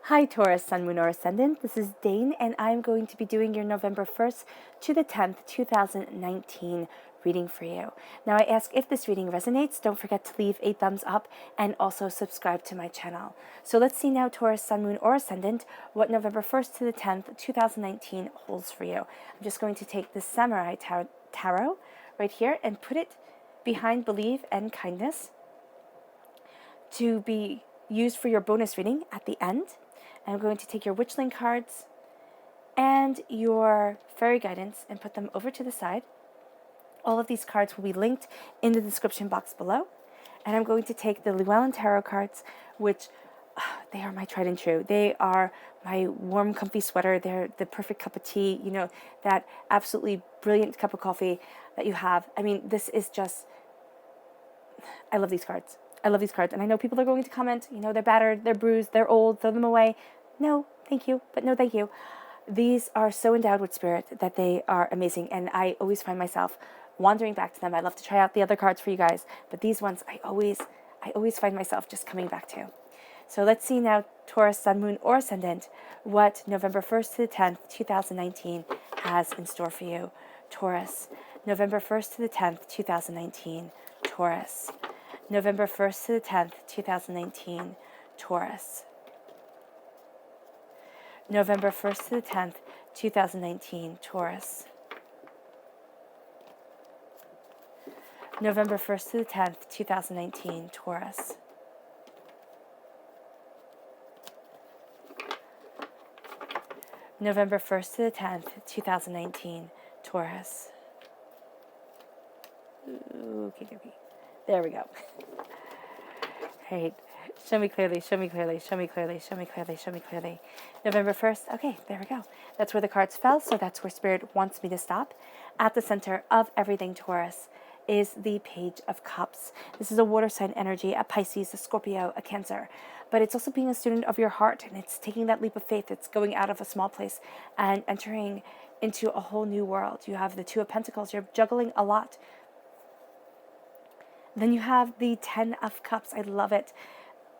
Hi Taurus, Sun, Moon, or Ascendant. This is Dane, and I'm going to be doing your November 1st to the 10th, 2019 reading for you. Now, I ask if this reading resonates, don't forget to leave a thumbs up and also subscribe to my channel. So let's see now, Taurus, Sun, Moon, or Ascendant, what November 1st to the 10th, 2019 holds for you. I'm just going to take this Samurai Tarot right here and put it behind Believe and Kindness to be used for your bonus reading at the end. I'm going to take your Witchling cards and your Fairy Guidance and put them over to the side. All of these cards will be linked in the description box below. And I'm going to take the Llewellyn Tarot cards, which they are my tried and true. They are my warm, comfy sweater. They're the perfect cup of tea, you know, that absolutely brilliant cup of coffee that you have. I mean, this is just, I love these cards. I love these cards. And I know people are going to comment, you know, they're battered, they're bruised, they're old, throw them away. No, thank you, but no, thank you. These are so endowed with spirit that they are amazing, and I always find myself wandering back to them. I love to try out the other cards for you guys, but these ones I always find myself just coming back to. So let's see now, Taurus, Sun, Moon, or Ascendant, what November 1st to the 10th, 2019 has in store for you. Taurus, November 1st to the 10th, 2019, Taurus. November 1st to the 10th, 2019, Taurus. November 1st to the 10th, 2019, Taurus. November 1st to the 10th, 2019, Taurus. November 1st to the 10th, 2019, Taurus. Okay. There we go. Right. Show me clearly, show me clearly, show me clearly, show me clearly, show me clearly. November 1st. Okay, there we go. That's where the cards fell, so that's where Spirit wants me to stop. At the center of everything, Taurus, is the Page of Cups. This is a water sign energy, a Pisces, a Scorpio, a Cancer. But it's also being a student of your heart, and it's taking that leap of faith. It's going out of a small place and entering into a whole new world. You have the Two of Pentacles. You're juggling a lot. Then you have the 10 of Cups. I love it.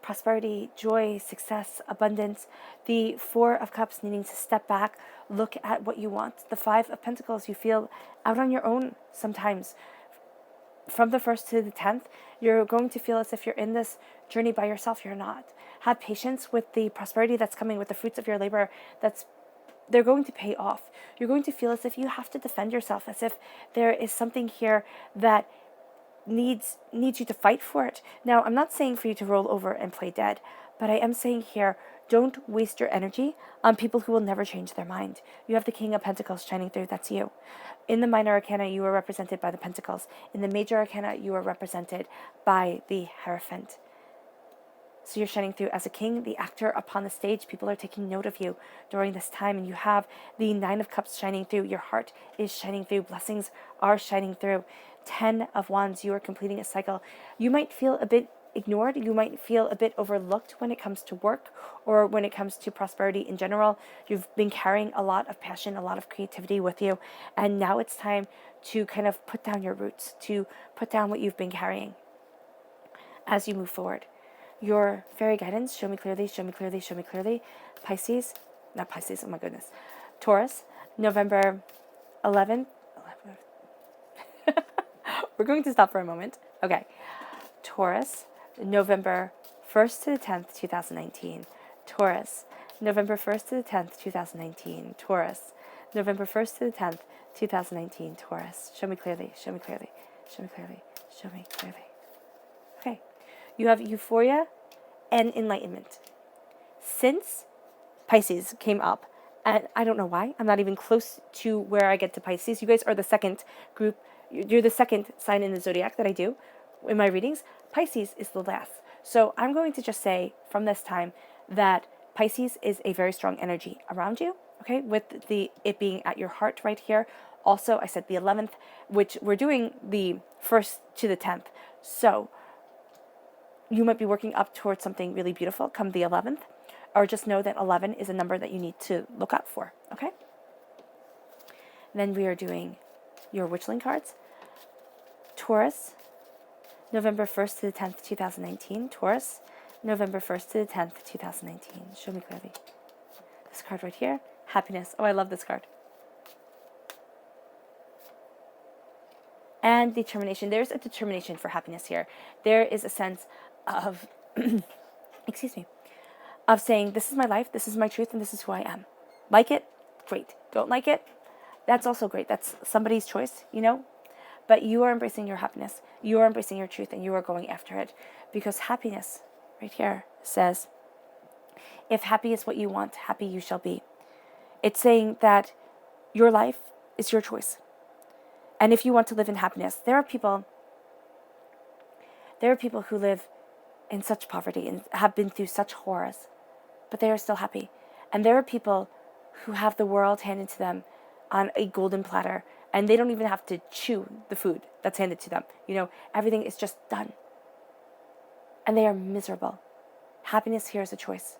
Prosperity, joy, success, abundance. The 4 of Cups, needing to step back, look at what you want. The 5 of Pentacles, you feel out on your own sometimes. From the 1st to the 10th, you're going to feel as if you're in this journey by yourself. You're not. Have patience with the prosperity that's coming, with the fruits of your labor they're going to pay off. You're going to feel as if you have to defend yourself, as if there is something here that needs you to fight for it. Now, I'm not saying for you to roll over and play dead, but I am saying here, don't waste your energy on people who will never change their mind. You have the King of Pentacles shining through. That's you. In the Minor Arcana, you are represented by the Pentacles. In the Major Arcana, you are represented by the Hierophant. So you're shining through as a king, the actor upon the stage. People are taking note of you during this time, and you have the 9 of Cups shining through. Your heart is shining through. Blessings are shining through. 10 of Wands, you are completing a cycle. You might feel a bit ignored. You might feel a bit overlooked when it comes to work or when it comes to prosperity in general. You've been carrying a lot of passion, a lot of creativity with you, and now it's time to kind of put down your roots, to put down what you've been carrying as you move forward. Your Fairy Guidance, show me clearly, show me clearly, show me clearly. Pisces, not Pisces, oh my goodness. Taurus, November 11th. We're going to stop for a moment. Okay. Taurus, November 1st to the 10th, 2019. Taurus, November 1st to the 10th, 2019. Taurus, November 1st to the 10th, 2019. Taurus, show me clearly, show me clearly, show me clearly, show me clearly. Okay. You have Euphoria and Enlightenment. Since Pisces came up, and I don't know why, I'm not even close to where I get to Pisces. You guys are the second group. You're the second sign in the zodiac that I do in my readings. Pisces is the last. So I'm going to just say from this time that Pisces is a very strong energy around you, okay, with it being at your heart right here. Also, I said the 11th, which we're doing the 1st to the 10th. So you might be working up towards something really beautiful come the 11th, or just know that 11 is a number that you need to look up for, okay? Then we are doing your Witchling cards. Taurus, November 1st to the 10th, 2019. Taurus, November 1st to the 10th, 2019. Show me clearly. This card right here, happiness. Oh, I love this card. And determination. There's a determination for happiness here. There is a sense of, excuse me, of saying, this is my life, this is my truth, and this is who I am. Like it? Great. Don't like it? That's also great. That's somebody's choice, But you are embracing your happiness. You are embracing your truth, and you are going after it. Because happiness, right here, says, if happy is what you want, happy you shall be. It's saying that your life is your choice. And if you want to live in happiness, there are people who live in such poverty and have been through such horrors, but they are still happy. And there are people who have the world handed to them on a golden platter, and they don't even have to chew the food that's handed to them. Everything is just done. And they are miserable. Happiness here is a choice.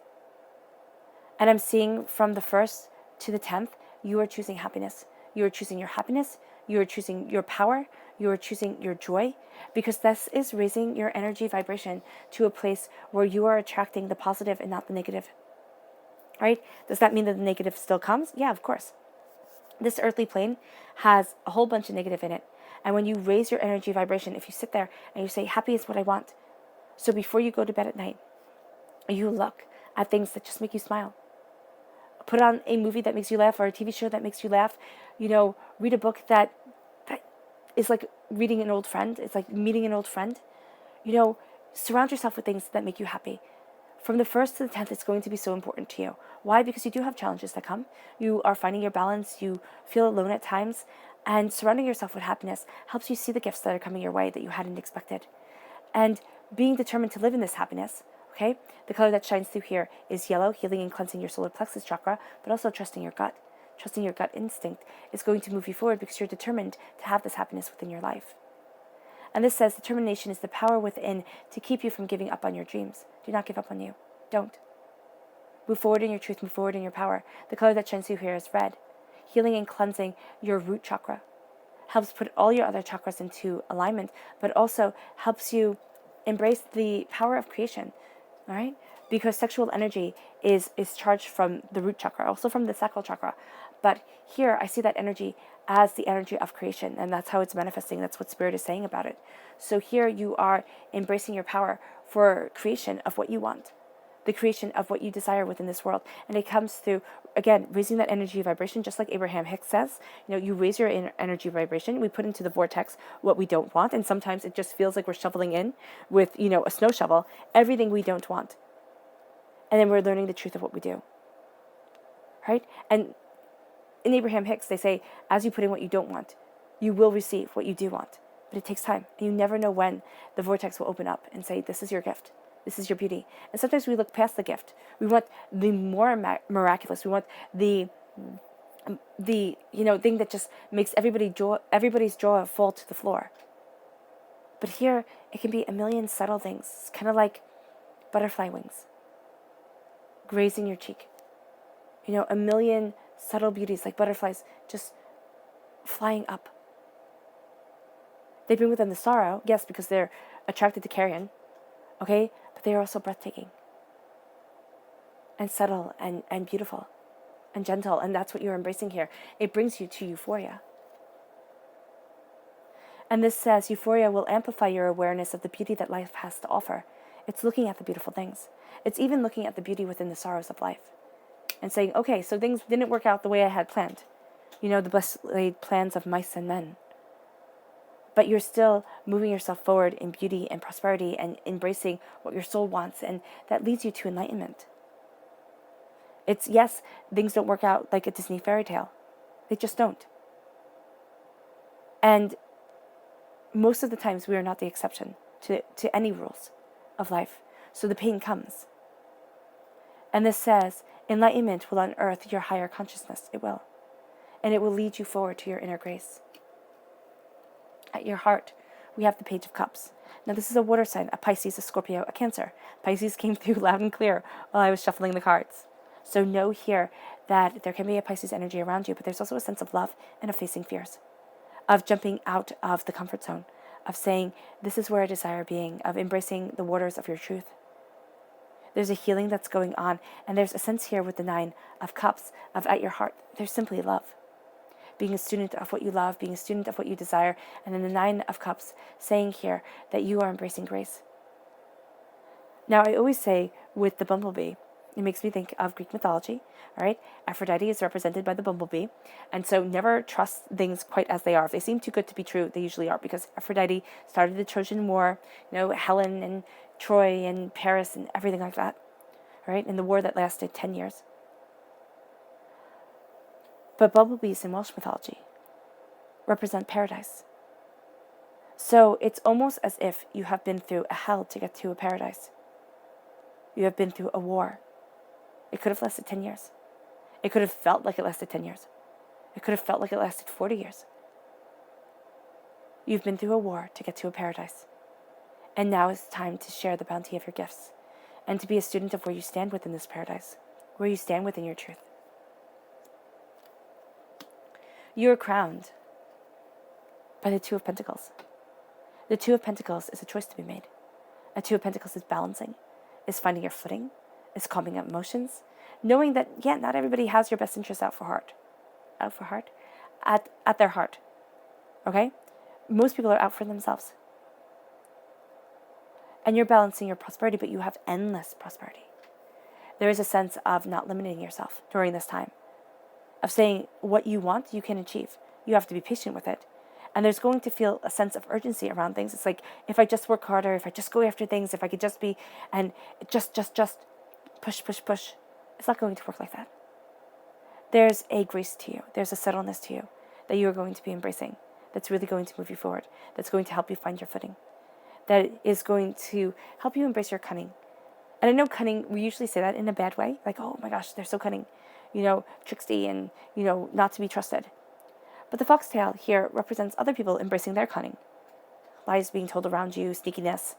And I'm seeing from the 1st to the 10th, you are choosing happiness. You are choosing your happiness. You are choosing your power. You are choosing your joy, because this is raising your energy vibration to a place where you are attracting the positive and not the negative. Right? Does that mean that the negative still comes? Yeah, of course. This earthly plane has a whole bunch of negative in it. And when you raise your energy vibration, if you sit there and you say, happy is what I want. So before you go to bed at night, you look at things that just make you smile. Put on a movie that makes you laugh, or a TV show that makes you laugh. Read a book that is like reading an old friend. It's like meeting an old friend. Surround yourself with things that make you happy. From the 1st to the 10th, it's going to be so important to you. Why? Because you do have challenges that come. You are finding your balance. You feel alone at times. And surrounding yourself with happiness helps you see the gifts that are coming your way that you hadn't expected. And being determined to live in this happiness, okay? The color that shines through here is yellow, healing and cleansing your solar plexus chakra, but also trusting your gut. Trusting your gut instinct is going to move you forward because you're determined to have this happiness within your life. And this says determination is the power within to keep you from giving up on your dreams. Do not give up on you. Don't. Move forward in your truth. Move forward in your power. The color that shines through here is red. Healing and cleansing your root chakra. Helps put all your other chakras into alignment, but also helps you embrace the power of creation. All right? Because sexual energy is charged from the root chakra, also from the sacral chakra. But here I see that energy as the energy of creation, and that's how it's manifesting. That's what Spirit is saying about it. So here you are embracing your power for creation of what you want, the creation of what you desire within this world. And it comes through, again, raising that energy vibration, just like Abraham Hicks says. You raise your energy vibration. We put into the vortex what we don't want, and sometimes it just feels like we're shoveling in with, a snow shovel, everything we don't want. And then we're learning the truth of what we do. Right? And in Abraham Hicks, they say, as you put in what you don't want, you will receive what you do want. But it takes time. And you never know when the vortex will open up and say, this is your gift. This is your beauty. And sometimes we look past the gift. We want the more miraculous. We want the thing that just makes everybody's jaw fall to the floor. But here, it can be a million subtle things. It's kind of like butterfly wings grazing your cheek. A million subtle beauties like butterflies just flying up. They bring with them the sorrow, yes, because they're attracted to carrion, okay? But they are also breathtaking and subtle and beautiful and gentle, and that's what you're embracing here. It brings you to euphoria. And this says euphoria will amplify your awareness of the beauty that life has to offer. It's looking at the beautiful things. It's even looking at the beauty within the sorrows of life and saying, okay, so things didn't work out the way I had planned. The best laid plans of mice and men. But you're still moving yourself forward in beauty and prosperity and embracing what your soul wants, and that leads you to enlightenment. It's, yes, things don't work out like a Disney fairy tale. They just don't. And most of the times we are not the exception to any rules of life. So the pain comes. And this says, enlightenment will unearth your higher consciousness. It will. And it will lead you forward to your inner grace. At your heart, we have the Page of Cups. Now this is a water sign, a Pisces, a Scorpio, a Cancer. Pisces came through loud and clear while I was shuffling the cards. So know here that there can be a Pisces energy around you, but there's also a sense of love and of facing fears, of jumping out of the comfort zone, of saying, this is where I desire being, of embracing the waters of your truth. There's a healing that's going on, and there's a sense here with the Nine of Cups of at your heart, there's simply love. Being a student of what you love, being a student of what you desire, and then the Nine of Cups saying here that you are embracing grace. Now, I always say with the bumblebee, it makes me think of Greek mythology, all right? Aphrodite is represented by the bumblebee, and so never trust things quite as they are. If they seem too good to be true, they usually are, because Aphrodite started the Trojan War, Helen and Troy and Paris and everything like that, right? In the war that lasted 10 years. But bumblebees in Welsh mythology represent paradise. So it's almost as if you have been through a hell to get to a paradise. You have been through a war. It could have lasted 10 years. It could have felt like it lasted 10 years. It could have felt like it lasted 40 years. You've been through a war to get to a paradise. And now is the time to share the bounty of your gifts and to be a student of where you stand within this paradise, where you stand within your truth. You are crowned by the Two of Pentacles. The Two of Pentacles is a choice to be made. A Two of Pentacles is balancing, is finding your footing, is calming up emotions, knowing that, not everybody has your best interests at their heart, okay? Most people are out for themselves. And you're balancing your prosperity, but you have endless prosperity. There is a sense of not limiting yourself during this time, of saying what you want, you can achieve. You have to be patient with it. And there's going to feel a sense of urgency around things. It's like, if I just work harder, if I just go after things, if I could just be, and just push. It's not going to work like that. There's a grace to you. There's a subtleness to you that you are going to be embracing. That's really going to move you forward. That's going to help you find your footing. That is going to help you embrace your cunning. And I know cunning, we usually say that in a bad way. Like, oh my gosh, they're so cunning. Tricksy and, not to be trusted. But the foxtail here represents other people embracing their cunning. Lies being told around you, sneakiness.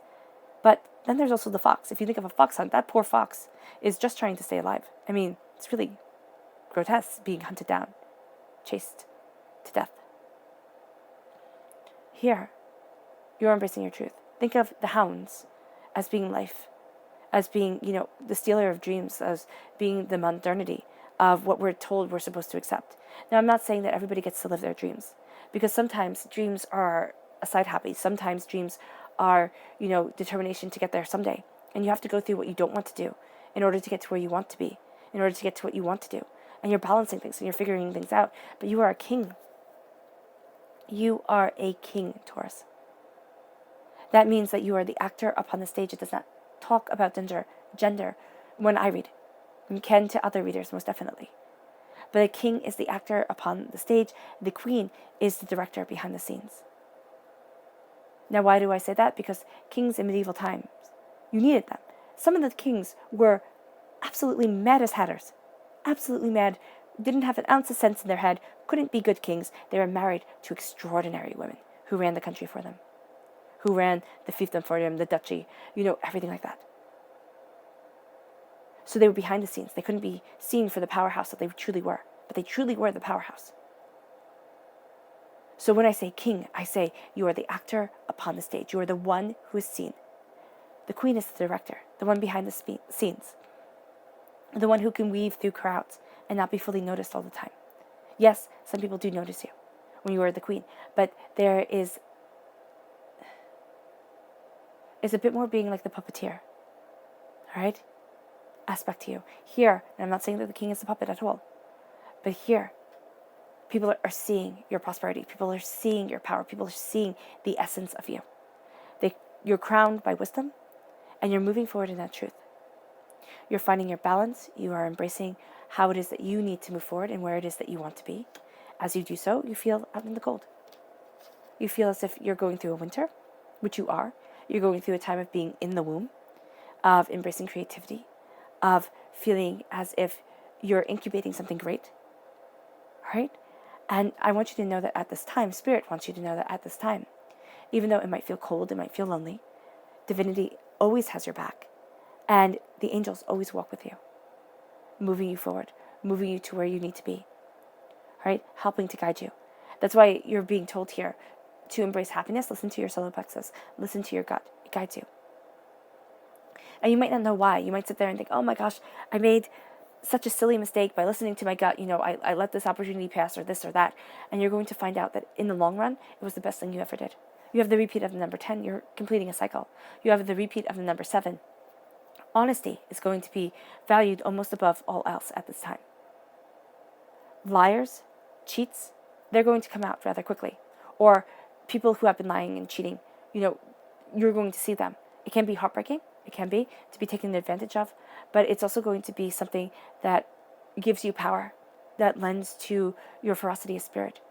But then there's also the fox. If you think of a fox hunt, that poor fox is just trying to stay alive. I mean, it's really grotesque being hunted down, chased to death. Here, you're embracing your truth. Think of the hounds as being life, as being, the stealer of dreams, as being the modernity of what we're told we're supposed to accept. Now, I'm not saying that everybody gets to live their dreams, because sometimes dreams are a side hobby. Sometimes dreams are, determination to get there someday. And you have to go through what you don't want to do in order to get to where you want to be, in order to get to what you want to do. And you're balancing things and you're figuring things out. But you are a king. You are a king, Taurus. That means that you are the actor upon the stage. It does not talk about gender when I read. And can to other readers, most definitely. But a king is the actor upon the stage. The queen is the director behind the scenes. Now, why do I say that? Because kings in medieval times, you needed them. Some of the kings were absolutely mad as hatters. Absolutely mad. Didn't have an ounce of sense in their head. Couldn't be good kings. They were married to extraordinary women who ran the country for them. Who ran the fiefdom for them, the duchy, everything like that. So they were behind the scenes. They couldn't be seen for the powerhouse that they truly were. But they truly were the powerhouse. So when I say king, I say you are the actor upon the stage. You are the one who is seen. The queen is the director, the one behind the scenes. The one who can weave through crowds and not be fully noticed all the time. Yes, some people do notice you when you are the queen. But there is a bit more being like the puppeteer. All right? Aspect to you. Here, and I'm not saying that the king is a puppet at all, but here, people are seeing your prosperity. People are seeing your power. People are seeing the essence of you. You're crowned by wisdom, and you're moving forward in that truth. You're finding your balance. You are embracing how it is that you need to move forward and where it is that you want to be. As you do so, you feel out in the cold. You feel as if you're going through a winter, which you are. You're going through a time of being in the womb, of embracing creativity, of feeling as if you're incubating something great. All right? And I want you to know that at this time, Spirit wants you to know that at this time, even though it might feel cold, it might feel lonely, Divinity always has your back. And the angels always walk with you, moving you forward, moving you to where you need to be, right? Helping to guide you. That's why you're being told here to embrace happiness. Listen to your solar plexus. Listen to your gut. It guides you. And you might not know why. You might sit there and think, oh my gosh, I made such a silly mistake by listening to my gut. I let this opportunity pass, or this or that. And you're going to find out that in the long run, it was the best thing you ever did. You have the repeat of the number 10. You're completing a cycle. You have the repeat of the number 7. Honesty is going to be valued almost above all else at this time. Liars, cheats, they're going to come out rather quickly. Or people who have been lying and cheating, you're going to see them. It can be heartbreaking. It can be to be taken advantage of, but it's also going to be something that gives you power, that lends to your ferocity of spirit,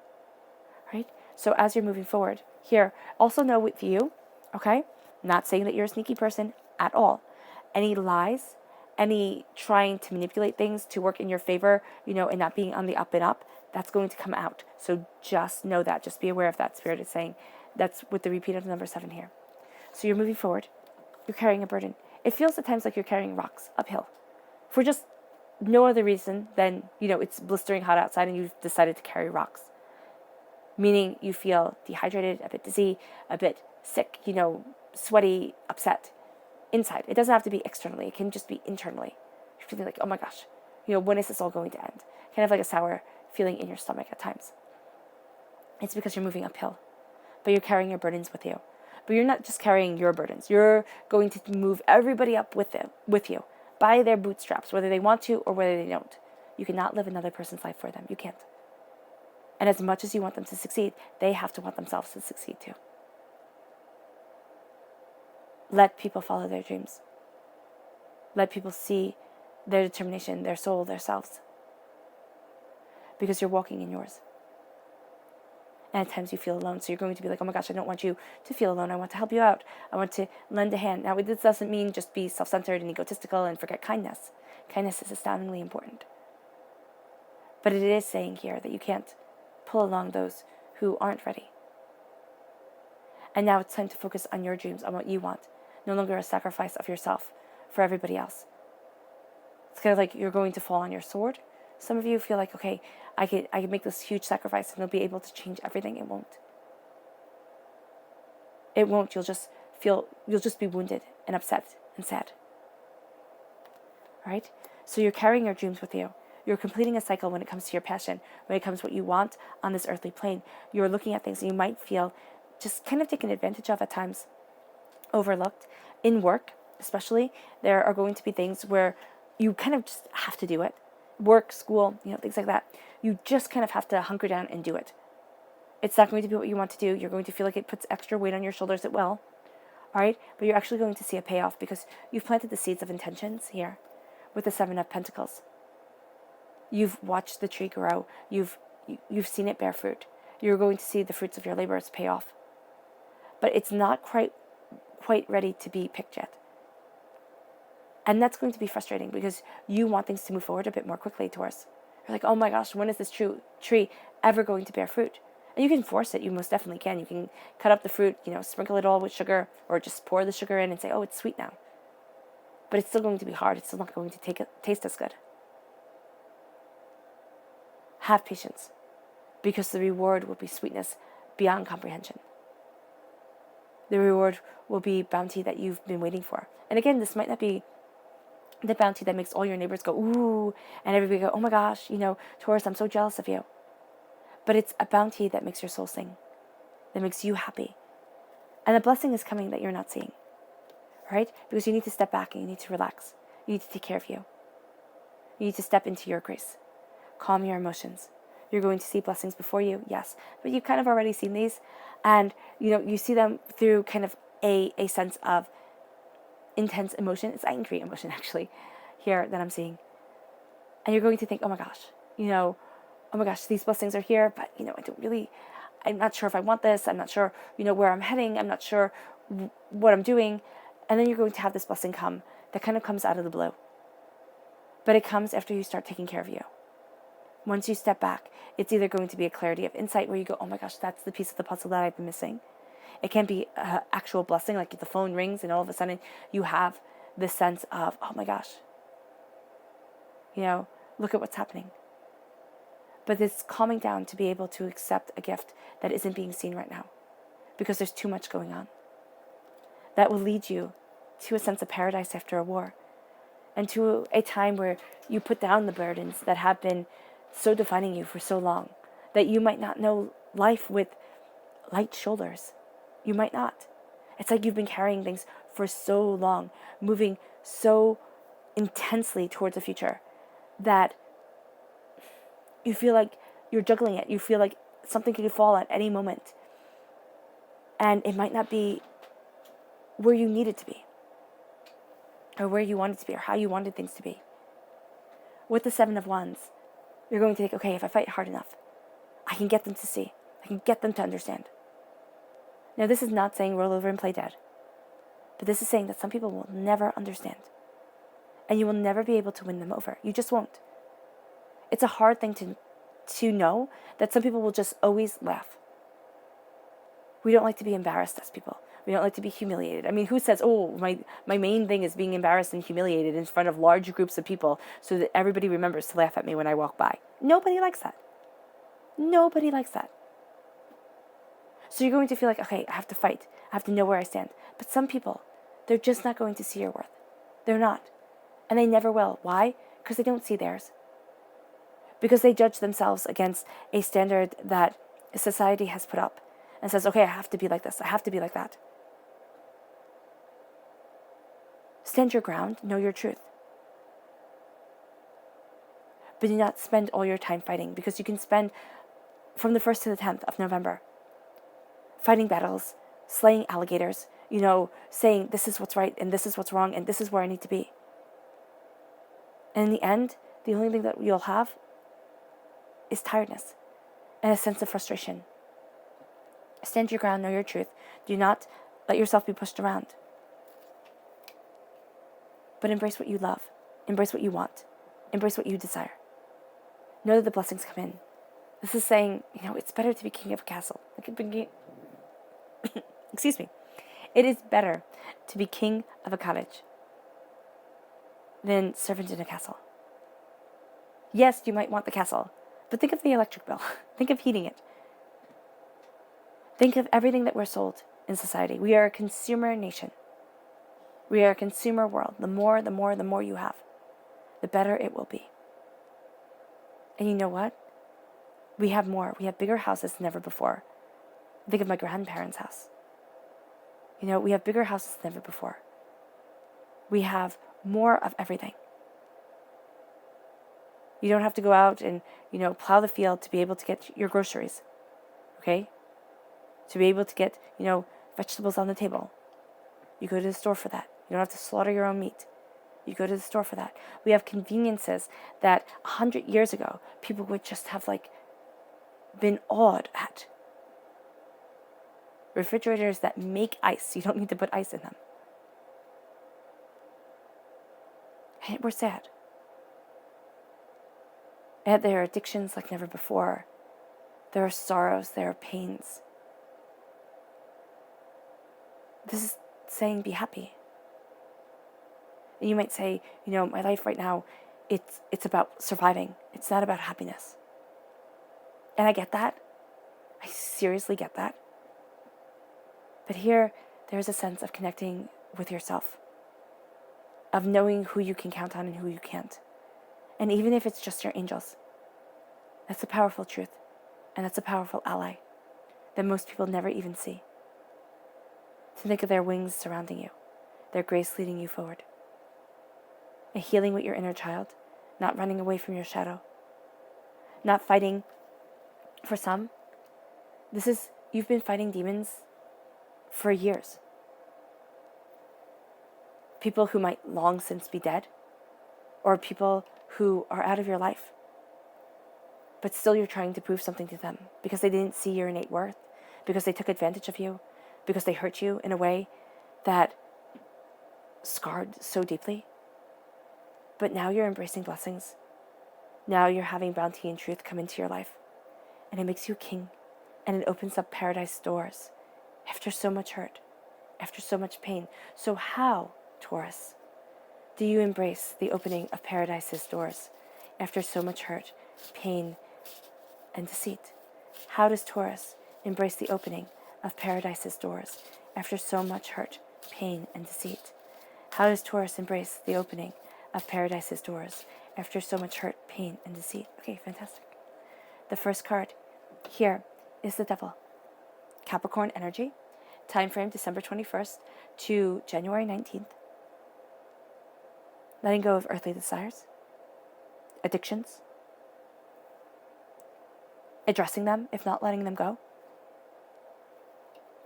right? So as you're moving forward here, also know with you, okay, not saying that you're a sneaky person at all. Any lies, any trying to manipulate things to work in your favor, and not being on the up and up, that's going to come out. So just know that. Just be aware of that. Spirit is saying that's with the repeat of the number 7 here. So you're moving forward. You're carrying a burden. It feels at times like you're carrying rocks uphill for just no other reason than, it's blistering hot outside and you've decided to carry rocks. Meaning you feel dehydrated, a bit dizzy, a bit sick, sweaty, upset inside. It doesn't have to be externally. It can just be internally. You're feeling like, oh my gosh, when is this all going to end? Kind of like a sour feeling in your stomach at times. It's because you're moving uphill, but you're carrying your burdens with you. But you're not just carrying your burdens. You're going to move everybody up with you by their bootstraps, whether they want to or whether they don't. You cannot live another person's life for them. You can't. And as much as you want them to succeed, they have to want themselves to succeed too. Let people follow their dreams. Let people see their determination, their soul, their selves. Because you're walking in yours. And at times you feel alone. So you're going to be like, oh my gosh, I don't want you to feel alone. I want to help you out. I want to lend a hand. Now, this doesn't mean just be self-centered and egotistical and forget kindness. Kindness is astoundingly important. But it is saying here that you can't pull along those who aren't ready. And now it's time to focus on your dreams, on what you want. No longer a sacrifice of yourself for everybody else. It's kind of like you're going to fall on your sword. Some of you feel like, okay, I could make this huge sacrifice and they'll be able to change everything. It won't. It won't. You'll just be wounded and upset and sad. All right? So you're carrying your dreams with you. You're completing a cycle when it comes to your passion, when it comes to what you want on this earthly plane. You're looking at things and you might feel just kind of taken advantage of at times, overlooked. In work, especially, there are going to be things where you kind of just have to do it. Work, school, things like that. You just kind of have to hunker down and do it. It's not going to be what you want to do. You're going to feel like it puts extra weight on your shoulders. It will. All right? But you're actually going to see a payoff because you've planted the seeds of intentions here with the 7 of Pentacles. You've watched the tree grow. You've seen it bear fruit. You're going to see the fruits of your labors pay off. But it's not quite ready to be picked yet. And that's going to be frustrating because you want things to move forward a bit more quickly, Taurus. You're like, oh my gosh, when is this tree ever going to bear fruit? And you can force it. You most definitely can. You can cut up the fruit, sprinkle it all with sugar, or just pour the sugar in and say, oh, it's sweet now. But it's still going to be hard. It's still not going to taste as good. Have patience, because the reward will be sweetness beyond comprehension. The reward will be bounty that you've been waiting for. And again, this might not be the bounty that makes all your neighbors go, ooh, and everybody go, oh my gosh, Taurus, I'm so jealous of you. But it's a bounty that makes your soul sing, that makes you happy. And the blessing is coming that you're not seeing, right? Because you need to step back and you need to relax. You need to take care of you. You need to step into your grace. Calm your emotions. You're going to see blessings before you, yes. But you've kind of already seen these. And, you see them through kind of a sense of intense emotion. It's angry emotion, actually, here that I'm seeing. And you're going to think, oh my gosh, oh my gosh, these blessings are here, but, I'm not sure if I want this. I'm not sure, where I'm heading. I'm not sure what I'm doing. And then you're going to have this blessing come that kind of comes out of the blue. But it comes after you start taking care of you. Once you step back, it's either going to be a clarity of insight where you go, oh my gosh, that's the piece of the puzzle that I've been missing. It can be an actual blessing, like the phone rings and all of a sudden you have this sense of, oh my gosh, look at what's happening. But it's calming down to be able to accept a gift that isn't being seen right now because there's too much going on. That will lead you to a sense of paradise after a war, and to a time where you put down the burdens that have been so defining you for so long, that you might not know life with light shoulders. You might not. It's like you've been carrying things for so long, moving so intensely towards the future, that you feel like you're juggling it. You feel like something could fall at any moment. And it might not be where you need it to be, or where you want it to be, or how you wanted things to be. With the Seven of Wands, you're going to think, okay, if I fight hard enough, I can get them to see. I can get them to understand. Now, this is not saying roll over and play dead. But this is saying that some people will never understand. And you will never be able to win them over. You just won't. It's a hard thing to know that some people will just always laugh. We don't like to be embarrassed as people. We don't like to be humiliated. I mean, who says, oh, my main thing is being embarrassed and humiliated in front of large groups of people so that everybody remembers to laugh at me when I walk by? Nobody likes that. Nobody likes that. So you're going to feel like, okay, I have to fight. I have to know where I stand. But some people, they're just not going to see your worth. They're not. And they never will. Why? Because they don't see theirs. Because they judge themselves against a standard that society has put up and says, okay, I have to be like this. I have to be like that. Stand your ground. Know your truth. But do not spend all your time fighting, because you can spend from the 1st to the 10th of November fighting battles, slaying alligators, saying this is what's right and this is what's wrong and this is where I need to be. And in the end, the only thing that you'll have is tiredness and a sense of frustration. Stand your ground, know your truth. Do not let yourself be pushed around. But embrace what you love. Embrace what you want. Embrace what you desire. Know that the blessings come in. This is saying, it's better to be king of a castle. Excuse me. It is better to be king of a cottage than servant in a castle. Yes, you might want the castle, but think of the electric bill. Think of heating it. Think of everything that we're sold in society. We are a consumer nation. We are a consumer world. The more you have, the better it will be. And you know what? We have more. We have bigger houses than ever before. Think of my grandparents' house. We have bigger houses than ever before. We have more of everything. You don't have to go out and, plow the field to be able to get your groceries. Okay? To be able to get, vegetables on the table. You go to the store for that. You don't have to slaughter your own meat. You go to the store for that. We have conveniences that 100 years ago, people would just have, been awed at. Refrigerators that make ice. You don't need to put ice in them. And we're sad. And there are addictions like never before. There are sorrows. There are pains. This is saying be happy. And you might say, my life right now, it's about surviving. It's not about happiness. And I get that. I seriously get that. But here, there's a sense of connecting with yourself, of knowing who you can count on and who you can't. And even if it's just your angels, that's a powerful truth. And that's a powerful ally that most people never even see. To think of their wings surrounding you, their grace leading you forward. A healing with your inner child, not running away from your shadow. Not fighting. For some, you've been fighting demons for years. People who might long since be dead, or people who are out of your life, but still you're trying to prove something to them because they didn't see your innate worth, because they took advantage of you, because they hurt you in a way that scarred so deeply. But now you're embracing blessings. Now you're having bounty and truth come into your life, and it makes you king, and it opens up paradise doors after so much hurt, after so much pain. So how, Taurus, do you embrace the opening of paradise's doors after so much hurt, pain, and deceit? How does Taurus embrace the opening of paradise's doors after so much hurt, pain, and deceit? How does Taurus embrace the opening of Paradise's doors after so much hurt, pain, and deceit? Okay, fantastic. The first card here is the Devil. Capricorn energy, time frame December 21st to January 19th. Letting go of earthly desires, addictions, addressing them, if not letting them go.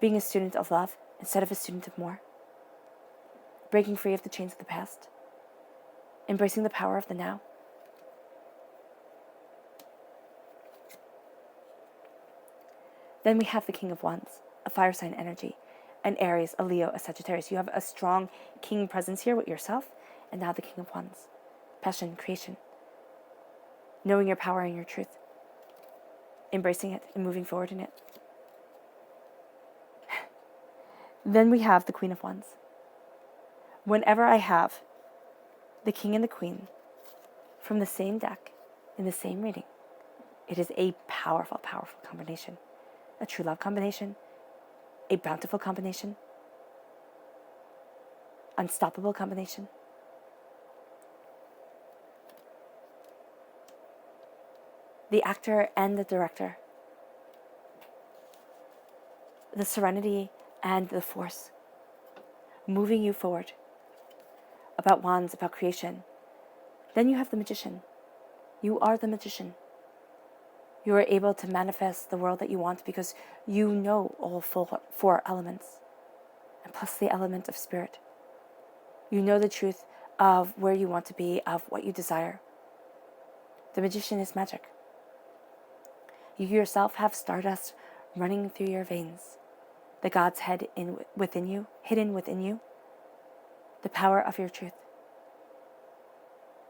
Being a student of love instead of a student of more. Breaking free of the chains of the past. Embracing the power of the now. Then we have the King of Wands, a fire sign energy, an Aries, a Leo, a Sagittarius. You have a strong king presence here with yourself, and now the King of Wands. Passion, creation. Knowing your power and your truth. Embracing it and moving forward in it. Then we have the Queen of Wands. Whenever I have the King and the Queen from the same deck in the same reading, it is a powerful, powerful combination. A true love combination, a bountiful combination, unstoppable combination. The actor and the director. The serenity and the force. Moving you forward. About wands, about creation. Then you have the magician. You are the magician. You are able to manifest the world that you want because you know all four elements. And plus the element of spirit. You know the truth of where you want to be, of what you desire. The magician is magic. You yourself have stardust running through your veins. The God's head within you, hidden within you. The power of your truth.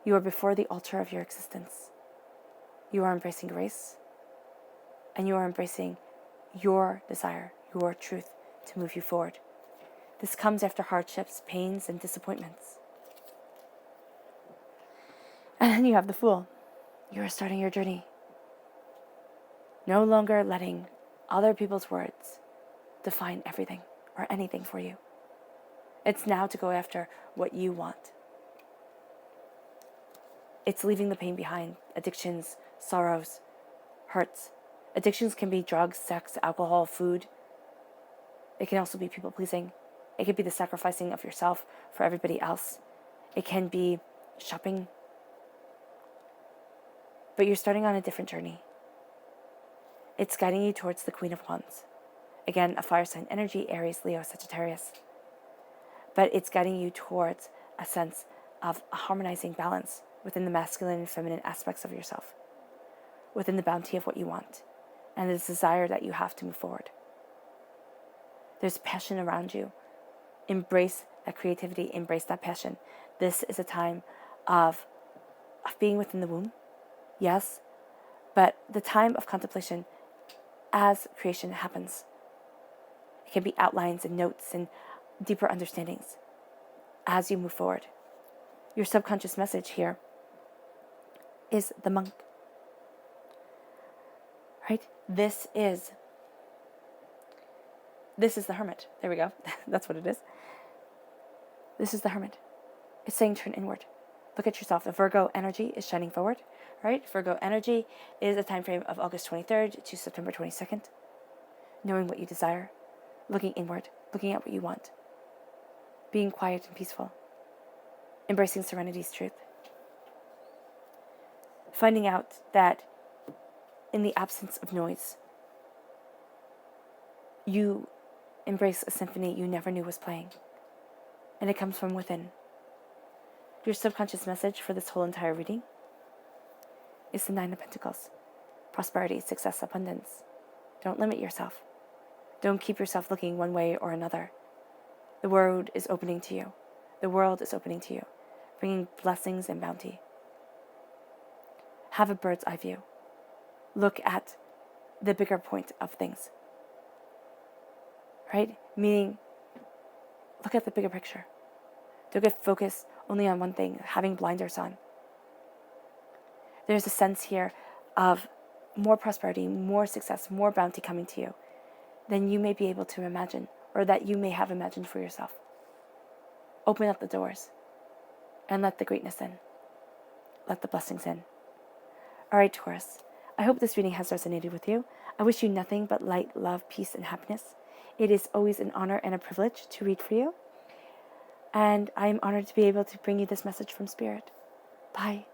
You are before the altar of your existence. You are embracing grace. And you are embracing your desire, your truth to move you forward. This comes after hardships, pains, and disappointments. And then you have the Fool. You are starting your journey. No longer letting other people's words define everything or anything for you. It's now to go after what you want. It's leaving the pain behind, addictions, sorrows, hurts. Addictions can be drugs, sex, alcohol, food. It can also be people-pleasing. It could be the sacrificing of yourself for everybody else. It can be shopping. But you're starting on a different journey. It's guiding you towards the Queen of Wands. Again, a fire sign energy, Aries, Leo, Sagittarius. But it's guiding you towards a sense of a harmonizing balance within the masculine and feminine aspects of yourself, within the bounty of what you want, and the desire that you have to move forward. There's passion around you. Embrace that creativity, embrace that passion. This is a time of being within the womb, yes, but the time of contemplation as creation happens. It can be outlines and notes and deeper understandings as you move forward. Your subconscious message here is the monk. Right? This is the hermit. There we go. That's what it is. This is the hermit. It's saying turn inward. Look at yourself. The Virgo energy is shining forward. Right? Virgo energy is a time frame of August 23rd to September 22nd. Knowing what you desire. Looking inward. Looking at what you want. Being quiet and peaceful. Embracing serenity's truth. Finding out that in the absence of noise, you embrace a symphony you never knew was playing. And it comes from within. Your subconscious message for this whole entire reading is the Nine of Pentacles. Prosperity, success, abundance. Don't limit yourself. Don't keep yourself looking one way or another. The world is opening to you. The world is opening to you, bringing blessings and bounty. Have a bird's eye view. Look at the bigger point of things. Right? Meaning, look at the bigger picture. Don't get focused only on one thing, having blinders on. There's a sense here of more prosperity, more success, more bounty coming to you than you may be able to imagine, or that you may have imagined for yourself. Open up the doors and let the greatness in. Let the blessings in. All right, Taurus. I hope this reading has resonated with you. I wish you nothing but light, love, peace, and happiness. It is always an honor and a privilege to read for you. And I am honored to be able to bring you this message from Spirit. Bye.